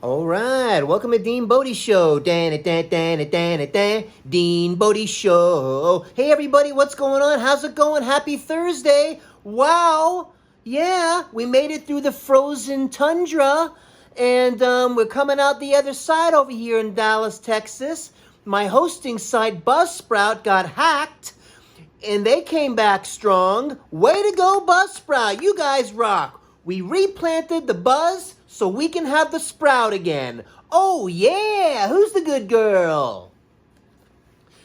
All right, welcome to DeanBodi Show. DeanBodi Show. Hey everybody, what's going on? How's it going? Happy Thursday. Wow. Yeah, we made it through the frozen tundra, and we're coming out the other side over here in Dallas, Texas. My hosting site, Buzzsprout, got hacked, and they came back strong. Way to go, Buzzsprout. You guys rock. We replanted the buzz so we can have the sprout again. Oh, yeah. Who's the good girl?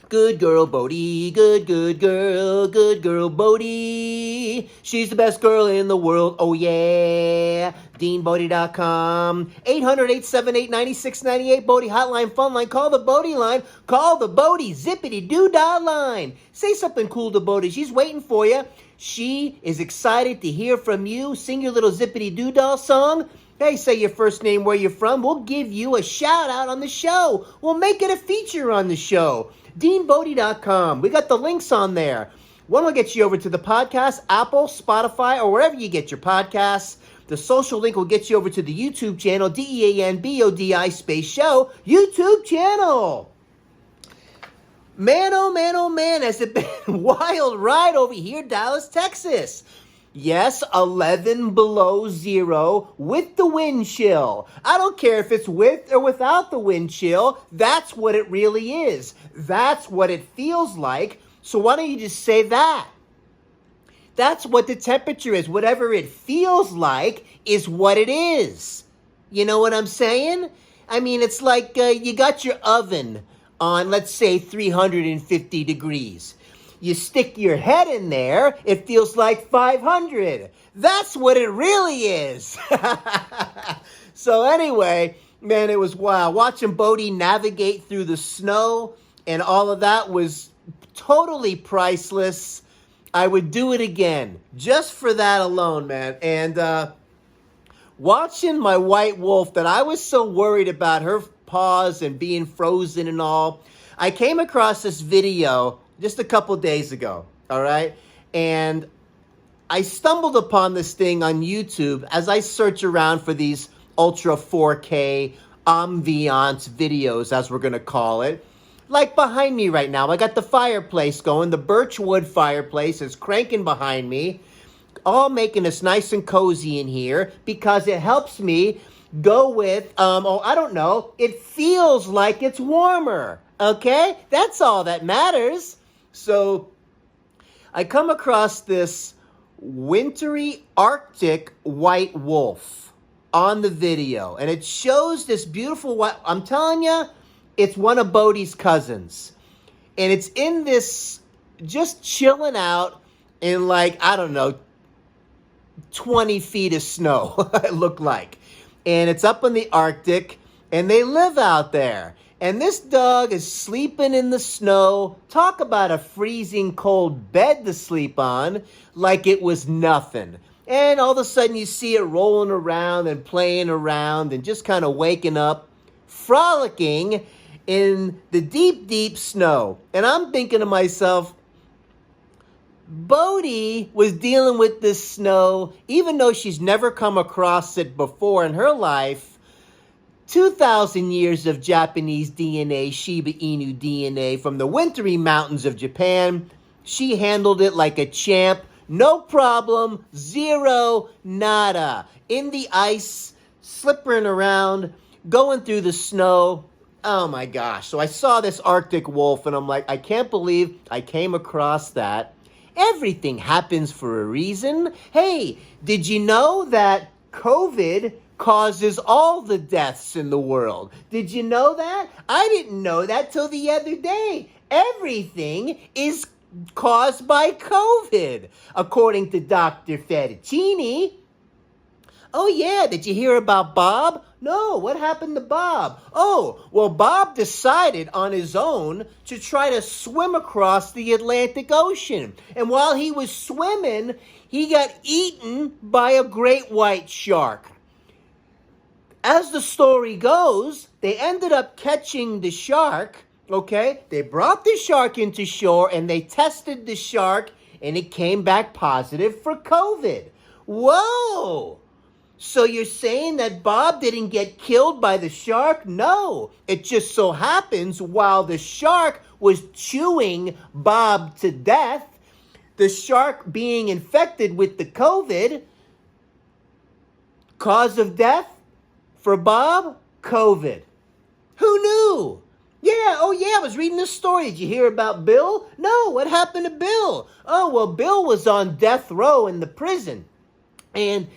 Good girl, Bodi. Good girl. Good girl, Bodi. She's the best girl in the world. Oh, yeah. DeanBodi.com. 800-878-9698. Bodi hotline, phone line. Call the Bodi line. Call the Bodi Zippity-Doo-Dah line. Say something cool to Bodi. She's waiting for you. She is excited to hear from you. Sing your little Zippity Doo Dah song. Hey, say your first name, where you're from. We'll give you a shout out on the show. We'll make it a feature on the show. DeanBodi.com. We got the links on there. One will get you over to the podcast, Apple, Spotify, or wherever you get your podcasts. The social link will get you over to the YouTube channel, DeanBodi space show, YouTube channel. Man, oh man, has it been a wild ride over here, Dallas, Texas. Yes, 11 below zero with the wind chill. I don't care if it's with or without the wind chill. That's what it really is. That's what it feels like. So why don't you just say that? That's what the temperature is. Whatever it feels like is what it is. You know what I'm saying? I mean, it's like you got your oven on, let's say, 350 degrees. You stick your head in there, it feels like 500. That's what it really is. So anyway, man, it was wild. Watching Bodi navigate through the snow and all of that was totally priceless. I would do it again, just for that alone, man. And watching my white wolf that I was so worried about her paws and being frozen and all, I came across this video just a couple days ago, all right? And I stumbled upon this thing on YouTube as I search around for these Ultra 4K ambiance videos, as we're going to call it. Like behind me right now, I got the fireplace going. The birchwood fireplace is cranking behind me, all making us nice and cozy in here because it helps me go with, I don't know, it feels like it's warmer, okay? That's all that matters. So I come across this wintry Arctic white wolf on the video, and it shows this beautiful white, I'm telling you, it's one of Bodi's cousins. And it's in this, just chilling out in like, I don't know, 20 feet of snow, it looked like. And it's up in the Arctic, and they live out there. And this dog is sleeping in the snow. Talk about a freezing cold bed to sleep on, like it was nothing. And all of a sudden you see it rolling around and playing around and just kind of waking up, frolicking in the deep, deep snow. And I'm thinking to myself, Bodi was dealing with this snow, even though she's never come across it before in her life. 2,000 years of Japanese DNA, Shiba Inu DNA from the wintry mountains of Japan. She handled it like a champ. No problem. Zero. Nada. In the ice, slippering around, going through the snow. Oh my gosh. So I saw this Arctic wolf and I'm like, I can't believe I came across that. Everything happens for a reason. Hey, did you know that COVID causes all the deaths in the world? Did you know that? I didn't know that till the other day. Everything is caused by COVID, according to Dr. Fettuccini. Oh yeah, did you hear about Bob? No, what happened to Bob? Oh, well, Bob decided on his own to try to swim across the Atlantic Ocean. And while he was swimming, he got eaten by a great white shark. As the story goes, they ended up catching the shark, okay? They brought the shark into shore and they tested the shark and it came back positive for COVID. Whoa! So you're saying that Bob didn't get killed by the shark? No. It just so happens while the shark was chewing Bob to death, the shark being infected with the COVID, cause of death for Bob, COVID. Who knew? Yeah, oh yeah, I was reading this story. Did you hear about Bill? No, what happened to Bill? Oh, well, Bill was on death row in the prison. And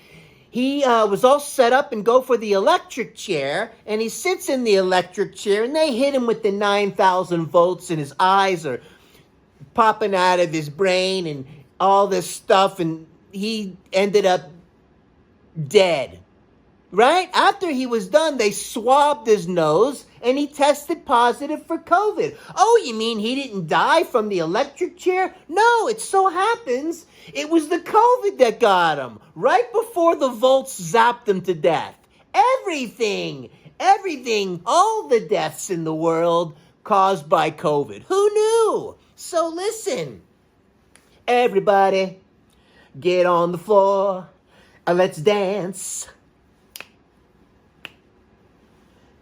he was all set up and go for the electric chair. And he sits in the electric chair and they hit him with the 9,000 volts and his eyes are popping out of his brain and all this stuff. And he ended up dead. Right? After he was done, they swabbed his nose and he tested positive for COVID. Oh, you mean he didn't die from the electric chair? No, it so happens it was the COVID that got him. Right before the volts zapped him to death. Everything, all the deaths in the world caused by COVID. Who knew? So listen, everybody, get on the floor and let's dance.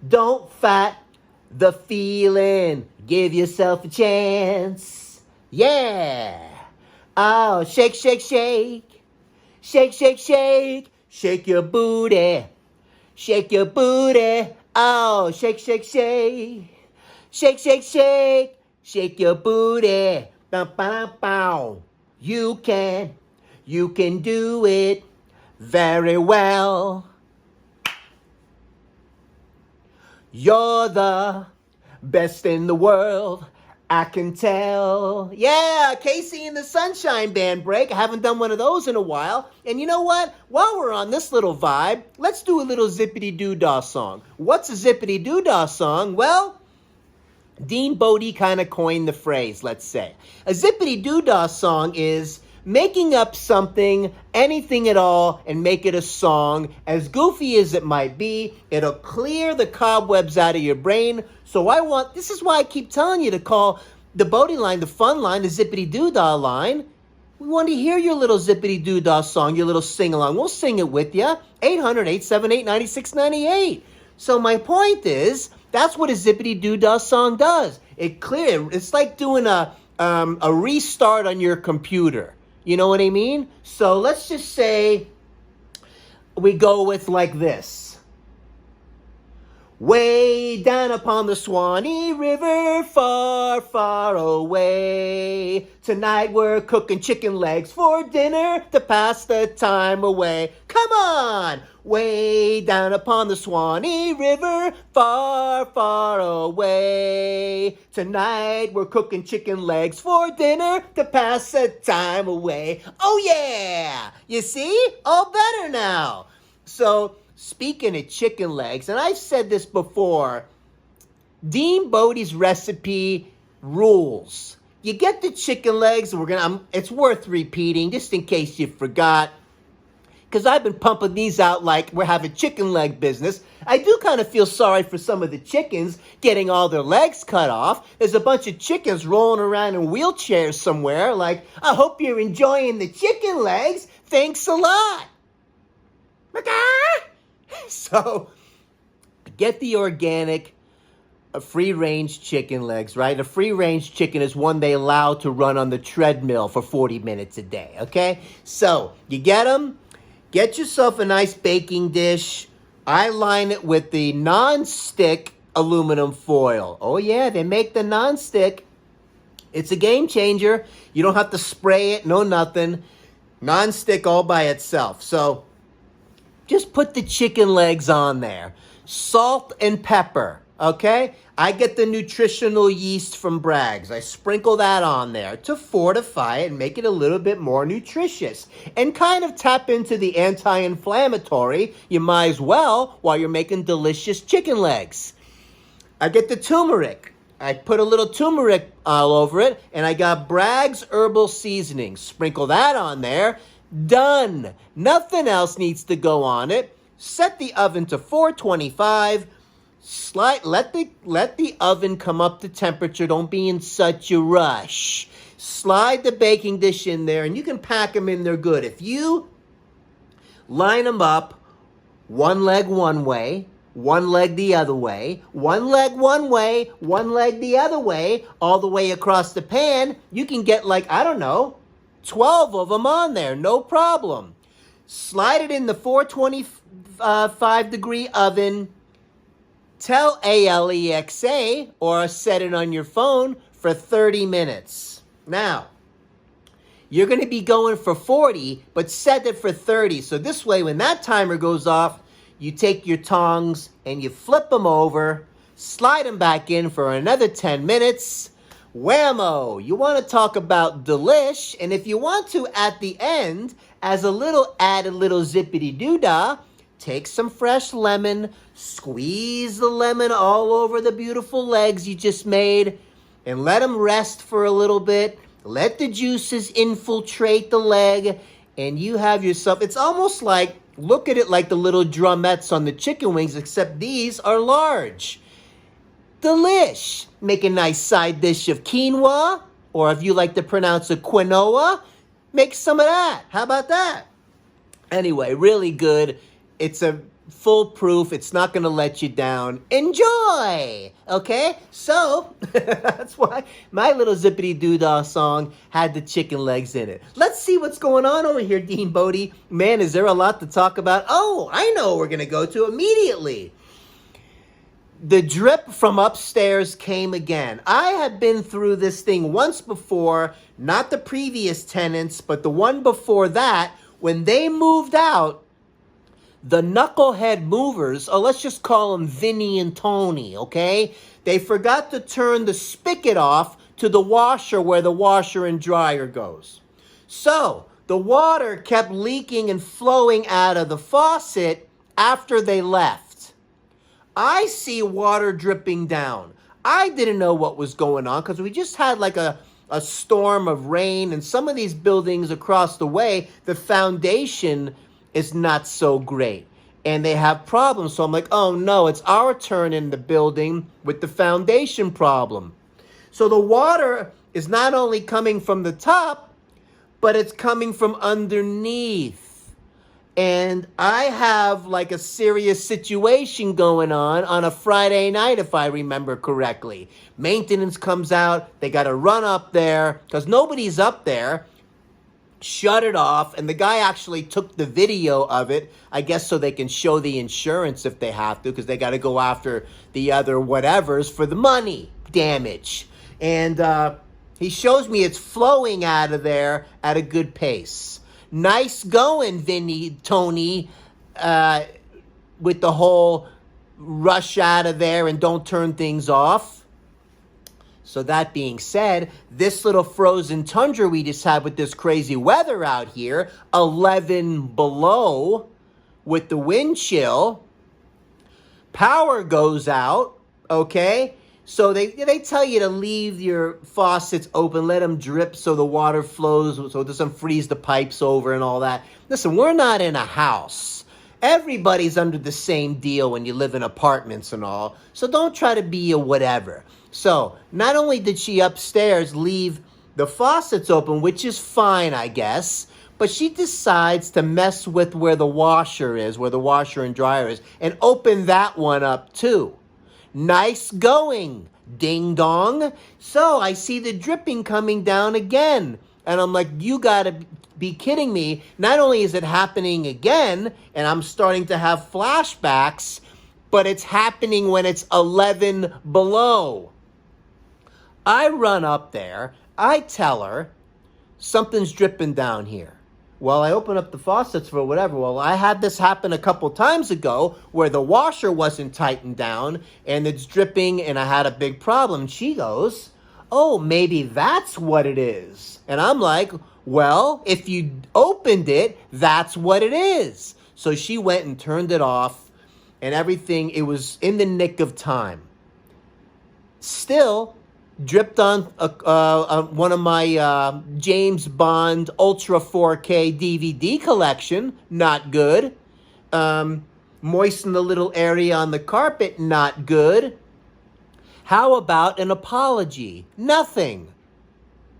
Don't fight the feeling. Give yourself a chance. Yeah. Oh, shake, shake, shake. Shake, shake, shake. Shake your booty. Shake your booty. Oh, shake, shake, shake. Shake, shake, shake. Shake your booty. Bow, bow, bow. You can do it very well. You're the best in the world, I can tell. Yeah, Casey and the Sunshine Band break. I haven't done one of those in a while. And you know what? While we're on this little vibe, let's do a little Zippity Doo Dah song. What's a Zippity Doo Dah song? Well, DeanBodi kind of coined the phrase, let's say. A Zippity Doo Dah song is making up something, anything at all, and make it a song. As goofy as it might be, it'll clear the cobwebs out of your brain. So this is why I keep telling you to call the Bodi line, the fun line, the Zippity Doo Dah line. We want to hear your little Zippity Doo Dah song, your little sing-along. We'll sing it with you. 800-878-9698. So my point is, that's what a Zippity Doo Dah song does. It's like doing a restart on your computer. You know what I mean? So let's just say we go with like this. Way down upon the Swanee River, far, far away. Tonight we're cooking chicken legs for dinner to pass the time away. Come on! Way down upon the Swanee River, far, far away. Tonight we're cooking chicken legs for dinner to pass the time away. Oh yeah! You see? All better now. So, speaking of chicken legs, and I've said this before, DeanBodi's recipe rules. You get the chicken legs, and it's worth repeating just in case you forgot, because I've been pumping these out like we're having chicken leg business. I do kind of feel sorry for some of the chickens getting all their legs cut off. There's a bunch of chickens rolling around in wheelchairs somewhere. Like, I hope you're enjoying the chicken legs. Thanks a lot. So, get the organic free-range chicken legs, right? A free-range chicken is one they allow to run on the treadmill for 40 minutes a day, okay? So, you get them. Get yourself a nice baking dish. I line it with the non-stick aluminum foil. Oh, yeah, they make the non-stick. It's a game changer. You don't have to spray it, no nothing. Non-stick all by itself. So, just put the chicken legs on there. Salt and pepper, okay? I get the nutritional yeast from Bragg's. I sprinkle that on there to fortify it and make it a little bit more nutritious. And kind of tap into the anti-inflammatory. You might as well while you're making delicious chicken legs. I get the turmeric. I put a little turmeric all over it. And I got Bragg's herbal seasoning. Sprinkle that on there. Done. Nothing else needs to go on it. Set the oven to 425. Let the oven come up to temperature. Don't be in such a rush. Slide the baking dish in there, and you can pack them in there good. If you line them up One leg one way, one leg the other way, one leg one way, one leg the other way, all the way across the pan. You can get 12 of them on there, no problem. Slide it in the 425-degree oven. Tell Alexa or set it on your phone for 30 minutes. Now, you're going to be going for 40, but set it for 30. So this way, when that timer goes off, you take your tongs and you flip them over, slide them back in for another 10 minutes. Whammo! You want to talk about delish, and if you want to, at the end, as a little added little zippity-doo-dah, take some fresh lemon, squeeze the lemon all over the beautiful legs you just made, and let them rest for a little bit. Let the juices infiltrate the leg, and you have yourself, it's almost like, look at it like the little drumettes on the chicken wings, except these are large. Delish. Make a nice side dish of quinoa, or if you like to pronounce it quinoa, make some of that. How about that? Anyway, really good. It's a foolproof. It's not going to let you down. Enjoy! Okay? So, that's why my little Zippity-Doo-Dah song had the chicken legs in it. Let's see what's going on over here, DeanBodi. Man, is there a lot to talk about? Oh, I know what we're going to go to immediately. The drip from upstairs came again. I have been through this thing once before, not the previous tenants, but the one before that. When they moved out, the knucklehead movers, or let's just call them Vinny and Tony, okay? They forgot to turn the spigot off to the washer where the washer and dryer goes. So the water kept leaking and flowing out of the faucet after they left. I see water dripping down. I didn't know what was going on because we just had like a storm of rain, and some of these buildings across the way, the foundation is not so great and they have problems. So I'm like, oh no, it's our turn in the building with the foundation problem. So the water is not only coming from the top, but it's coming from underneath. And I have like a serious situation going on a Friday night, if I remember correctly. Maintenance comes out. They got to run up there because nobody's up there. Shut it off. And the guy actually took the video of it, I guess so they can show the insurance if they have to, because they got to go after the other whatevers for the money damage. And he shows me it's flowing out of there at a good pace. Nice going, Vinny, Tony, with the whole rush out of there and don't turn things off. So that being said, this little frozen tundra we just had with this crazy weather out here, 11 below with the wind chill, power goes out, okay? So they tell you to leave your faucets open, let them drip so the water flows, so it doesn't freeze the pipes over and all that. Listen, we're not in a house. Everybody's under the same deal when you live in apartments and all. So don't try to be a whatever. So not only did she upstairs leave the faucets open, which is fine, I guess, but she decides to mess with where the washer is, where the washer and dryer is, and open that one up too. Nice going, ding dong. So I see the dripping coming down again. And I'm like, you gotta be kidding me. Not only is it happening again, and I'm starting to have flashbacks, but it's happening when it's 11 below. I run up there. I tell her, something's dripping down here. Well, I open up the faucets for whatever. Well, I had this happen a couple times ago where the washer wasn't tightened down and it's dripping and I had a big problem. She goes, oh, maybe that's what it is. And I'm like, well, if you opened it, that's what it is. So she went and turned it off and everything. It was in the nick of time. Still, dripped on one of my James Bond Ultra 4K DVD collection. Not good. Moistened the little area on the carpet. Not good. How about an apology? Nothing.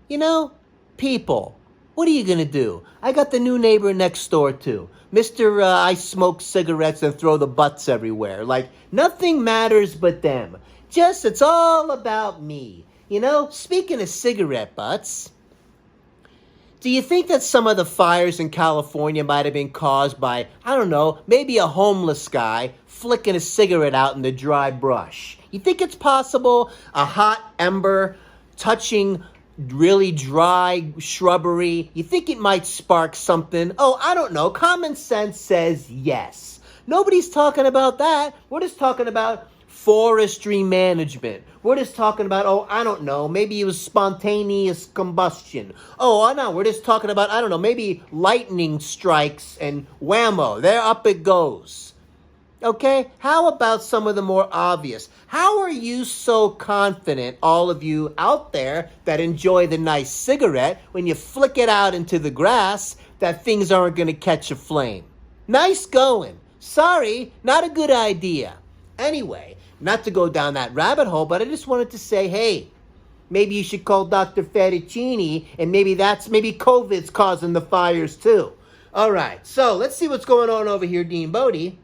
You know, people, What are you going to do? I got the new neighbor next door, too. Mr. I smoke cigarettes and throw the butts everywhere. Like, nothing matters but them. Just, it's all about me. You know, speaking of cigarette butts, do you think that some of the fires in California might have been caused by, I don't know, maybe a homeless guy flicking a cigarette out in the dry brush? You think it's possible a hot ember touching really dry shrubbery? You think it might spark something? Oh, I don't know. Common sense says yes. Nobody's talking about that. We're just talking about forestry management. We're just talking about, oh, I don't know, maybe it was spontaneous combustion. Oh, I know, we're just talking about, I don't know, maybe lightning strikes and whammo, there up it goes. Okay, how about some of the more obvious? How are you so confident, all of you out there that enjoy the nice cigarette, when you flick it out into the grass, that things aren't going to catch a flame? Nice going. Sorry, not a good idea. Anyway, not to go down that rabbit hole, but I just wanted to say, hey, maybe you should call Dr. Fettuccini, and maybe COVID's causing the fires too. All right, so let's see what's going on over here, DeanBodi.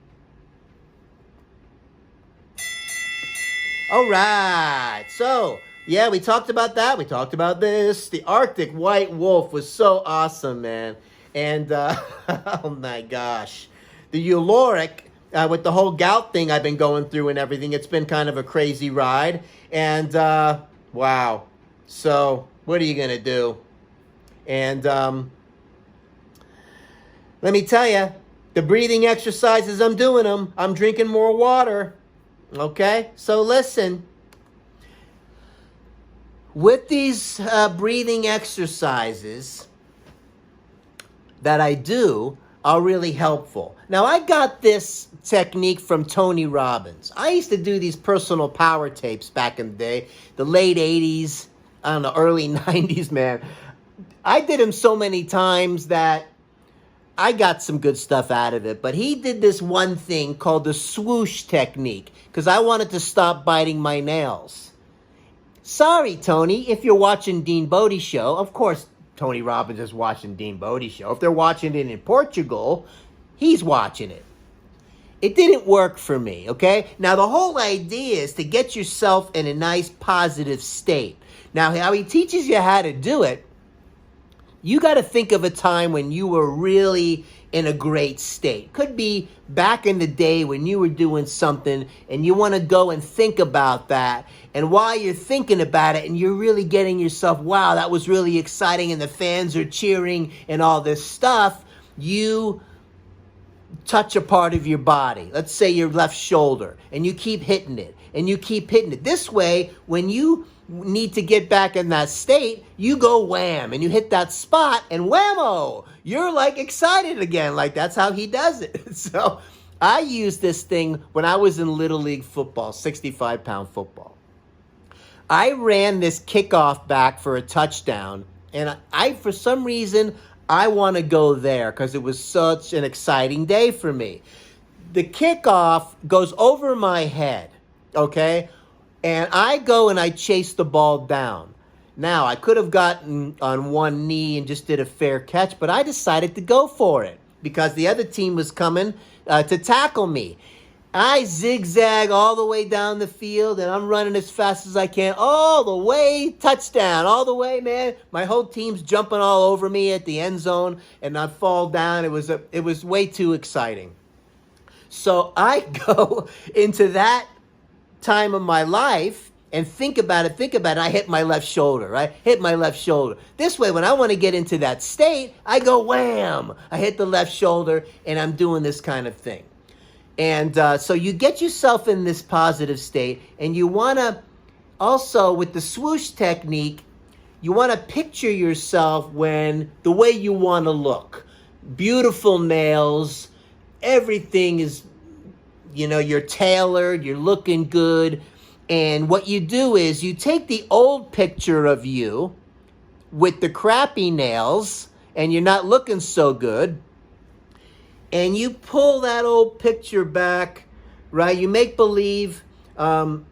All right, so, yeah, we talked about that. We talked about this. The Arctic white wolf was so awesome, man. And, oh my gosh. The Uloric, with the whole gout thing I've been going through and everything, it's been kind of a crazy ride. And, wow. So, what are you going to do? And, let me tell you, the breathing exercises, I'm doing them. I'm drinking more water. Okay? So, listen. With these breathing exercises that I do are really helpful. Now, I got this technique from Tony Robbins. I used to do these personal power tapes back in the day, the late 80s, I don't know, early 90s, man. I did them so many times that I got some good stuff out of it. But he did this one thing called the swoosh technique because I wanted to stop biting my nails. Sorry, Tony, if you're watching DeanBodi Show, of course, Tony Robbins is watching DeanBodi Show. If they're watching it in Portugal, he's watching it. It didn't work for me, okay? Now, the whole idea is to get yourself in a nice positive state. Now, how he teaches you how to do it, you got to think of a time when you were really in a great state. Could be back in the day when you were doing something and you want to go and think about that. And while you're thinking about it and you're really getting yourself, wow, that was really exciting and the fans are cheering and all this stuff, you touch a part of your body. Let's say your left shoulder, and you keep hitting it and you keep hitting it. This way, when you need to get back in that state, you go wham and you hit that spot and whammo, you're like excited again. Like that's how he does it. So I used this thing when I was in Little League football, 65-pound football. I ran this kickoff back for a touchdown, and I for some reason, I want to go there because it was such an exciting day for me. The kickoff goes over my head, okay? And I go and I chase the ball down. Now, I could have gotten on one knee and just did a fair catch, but I decided to go for it because the other team was coming to tackle me. I zigzag all the way down the field, and I'm running as fast as I can, all the way, touchdown, all the way, man. My whole team's jumping all over me at the end zone, and I fall down. It was way too exciting. So I go into that time of my life and think about it. I hit my left shoulder, right? Hit my left shoulder. This way, when I want to get into that state, I go wham. I hit the left shoulder, and I'm doing this kind of thing. And so you get yourself in this positive state, and you want to also, with the swoosh technique, you want to picture yourself when the way you want to look. Beautiful nails, everything is, you're tailored, you're looking good. And what you do is you take the old picture of you with the crappy nails, and you're not looking so good, and you pull that old picture back, right? You make believe, I'm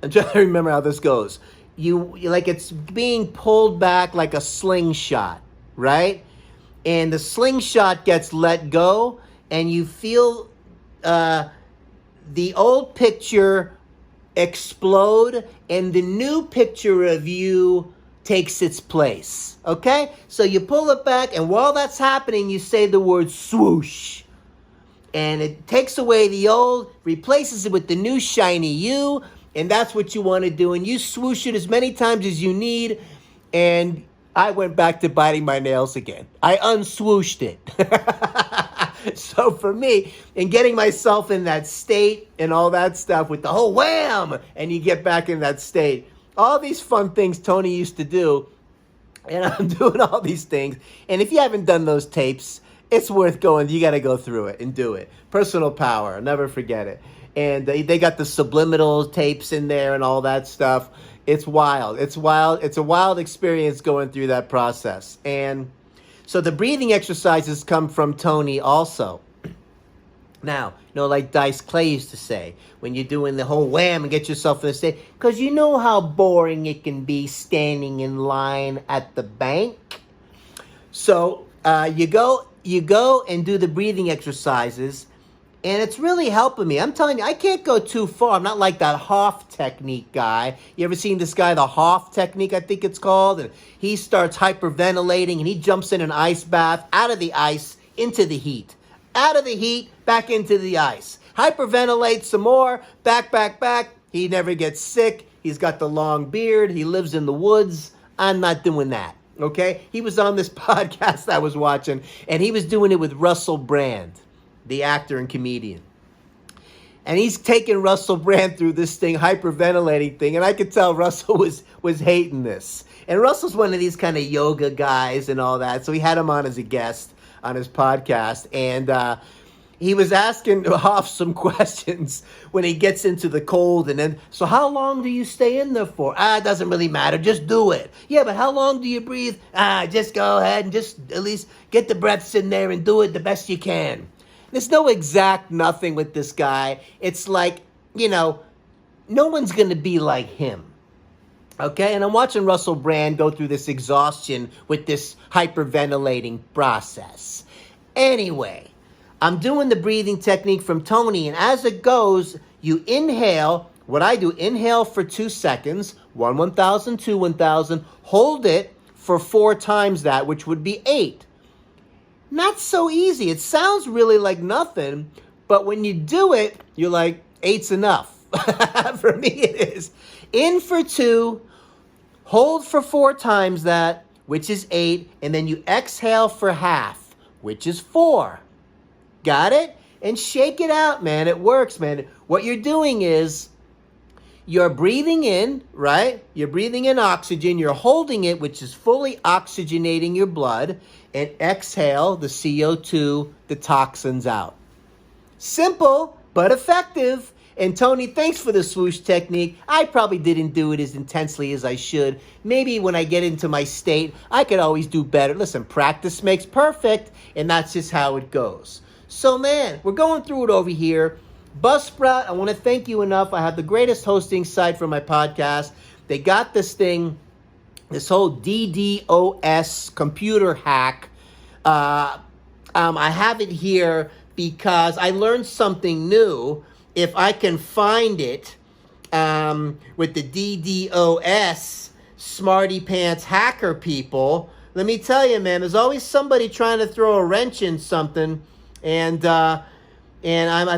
trying to remember how this goes. You like it's being pulled back like a slingshot, right? And the slingshot gets let go, and you feel the old picture explode, and the new picture of you takes its place, okay? So you pull it back, and while that's happening, you say the word swoosh. And it takes away the old, replaces it with the new shiny you, and that's what you want to do. And you swoosh it as many times as you need, and I went back to biting my nails again. I unswooshed it. So for me, in getting myself in that state and all that stuff with the whole wham, and you get back in that state, all these fun things Tony used to do, and I'm doing all these things. And if you haven't done those tapes, it's worth going. You got to go through it and do it. Personal power. I'll never forget it. And they got the subliminal tapes in there and all that stuff. It's wild. It's wild. It's a wild experience going through that process. And so the breathing exercises come from Tony also. Now, like Dice Clay used to say, when you're doing the whole wham and get yourself in the state, because you know how boring it can be standing in line at the bank. So you go and do the breathing exercises, and it's really helping me. I'm telling you, I can't go too far. I'm not like that Hoff technique guy. You ever seen this guy, the Hoff technique, I think it's called? And he starts hyperventilating, and he jumps in an ice bath, out of the ice, into the heat. Out of the heat, back into the ice. Hyperventilates some more, back. He never gets sick. He's got the long beard. He lives in the woods. I'm not doing that. Okay? He was on this podcast I was watching, and he was doing it with Russell Brand, the actor and comedian. And he's taking Russell Brand through this thing, hyperventilating thing, and I could tell Russell was hating this. And Russell's one of these kind of yoga guys and all that, so he had him on as a guest on his podcast, and he was asking Hoff some questions when he gets into the cold, and then, so how long do you stay in there for? It doesn't really matter, just do it. Yeah, but how long do you breathe? Just go ahead and just at least get the breaths in there and do it the best you can. There's no exact nothing with this guy. It's like, no one's going to be like him. Okay, and I'm watching Russell Brand go through this exhaustion with this hyperventilating process. Anyway, I'm doing the breathing technique from Tony, and as it goes, you inhale. What I do, inhale for 2 seconds, 1,000, 2, 1,000, hold it for 4 times that, which would be 8. Not so easy. It sounds really like nothing, but when you do it, you're like, 8's enough. For me, it is. In for 2, hold for 4 times that, which is 8, and then you exhale for half, which is 4. Got it? And shake it out, man. It works, man. What you're doing is you're breathing in, right? You're breathing in oxygen. You're holding it, which is fully oxygenating your blood, and exhale the CO2, the toxins out. Simple, but effective. And Tony, thanks for the swoosh technique. I probably didn't do it as intensely as I should. Maybe when I get into my state, I could always do better. Listen, practice makes perfect, and that's just how it goes. So, man, we're going through it over here. Buzzsprout, I want to thank you enough. I have the greatest hosting site for my podcast. They got this thing, this whole DDoS computer hack. I have it here because I learned something new. If I can find it with the DDoS smarty pants hacker people, let me tell you, man, there's always somebody trying to throw a wrench in something, and I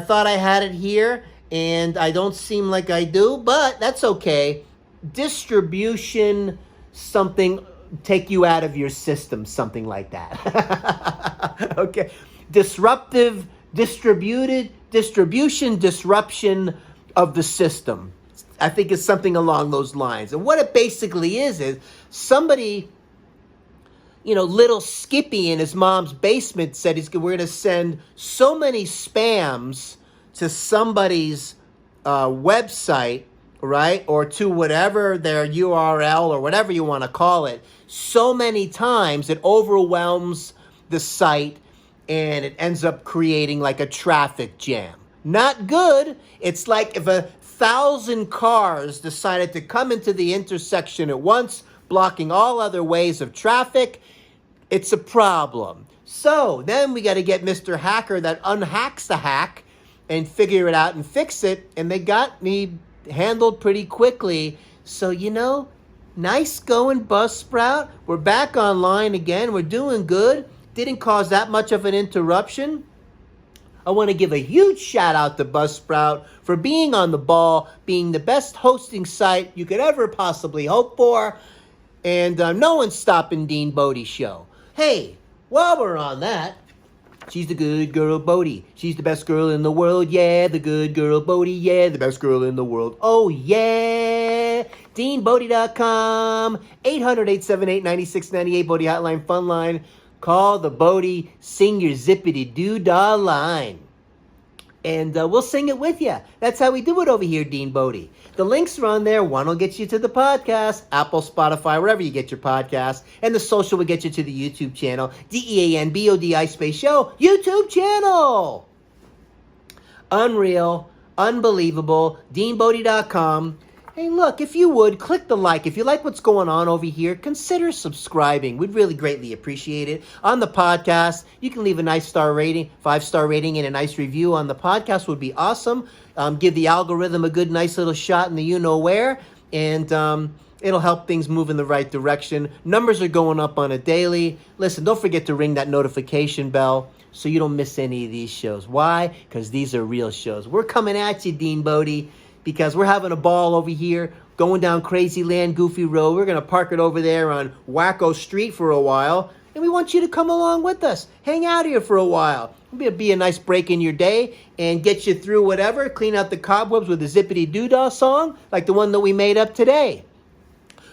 thought I had it here, and I don't seem like I do, but that's okay. Distribution something, take you out of your system, something like that. Okay. Distribution disruption of the system. I think it's something along those lines. And what it basically is somebody, little Skippy in his mom's basement said we're going to send so many spams to somebody's website, right? Or to whatever their URL or whatever you want to call it, so many times it overwhelms the site, and it ends up creating like a traffic jam. Not good. It's like if 1,000 cars decided to come into the intersection at once, blocking all other ways of traffic. It's a problem. So then we got to get Mr. Hacker that unhacks the hack and figure it out and fix it. And they got me handled pretty quickly. So, nice going, Buzzsprout. We're back online again. We're doing good. Didn't cause that much of an interruption. I want to give a huge shout out to Buzzsprout for being on the ball, being the best hosting site you could ever possibly hope for. And no one's stopping DeanBodi Show. Hey, while we're on that, she's the good girl, Bodi. She's the best girl in the world, yeah. The good girl, Bodi, yeah. The best girl in the world, oh, yeah. DeanBodi.com, 800-878-9698, Bodi Hotline, Fun Line. Call the Bodi, sing your Zippity-Doo-Dah line. And we'll sing it with you. That's how we do it over here, DeanBodi. The links are on there. One will get you to the podcast, Apple, Spotify, wherever you get your podcast. And the social will get you to the YouTube channel, DeanBodi space show, YouTube channel. Unreal, unbelievable, DeanBodi.com. Hey, look, if you would, click the like. If you like what's going on over here, consider subscribing. We'd really greatly appreciate it. On the podcast, you can leave a nice 5-star rating, and a nice review on the podcast would be awesome. Give the algorithm a good, nice little shot in the you-know-where, and it'll help things move in the right direction. Numbers are going up on a daily. Listen, don't forget to ring that notification bell so you don't miss any of these shows. Why? Because these are real shows. We're coming at you, DeanBodi, because we're having a ball over here, going down Crazy Land, Goofy Road. We're going to park it over there on Wacko Street for a while, and we want you to come along with us. Hang out here for a while. It'll be a nice break in your day and get you through whatever. Clean out the cobwebs with a Zippity Doo Dah song, like the one that we made up today.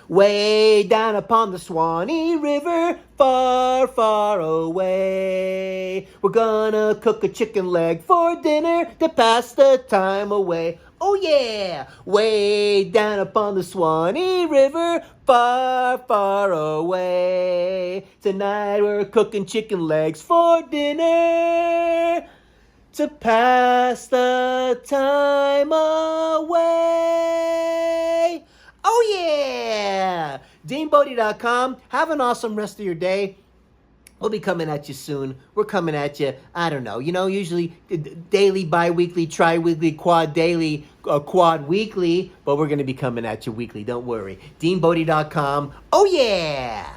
Way down upon the Swanee River, far, far away, we're gonna cook a chicken leg for dinner to pass the time away. Oh yeah! Way down upon the Swanee River, far, far away, tonight we're cooking chicken legs for dinner to pass the time away. Oh yeah! DeanBodi.com. Have an awesome rest of your day. We'll be coming at you soon. We're coming at you, I don't know, usually daily, bi-weekly, tri-weekly, quad daily, quad weekly, but we're going to be coming at you weekly. Don't worry. DeanBodi.com. Oh yeah!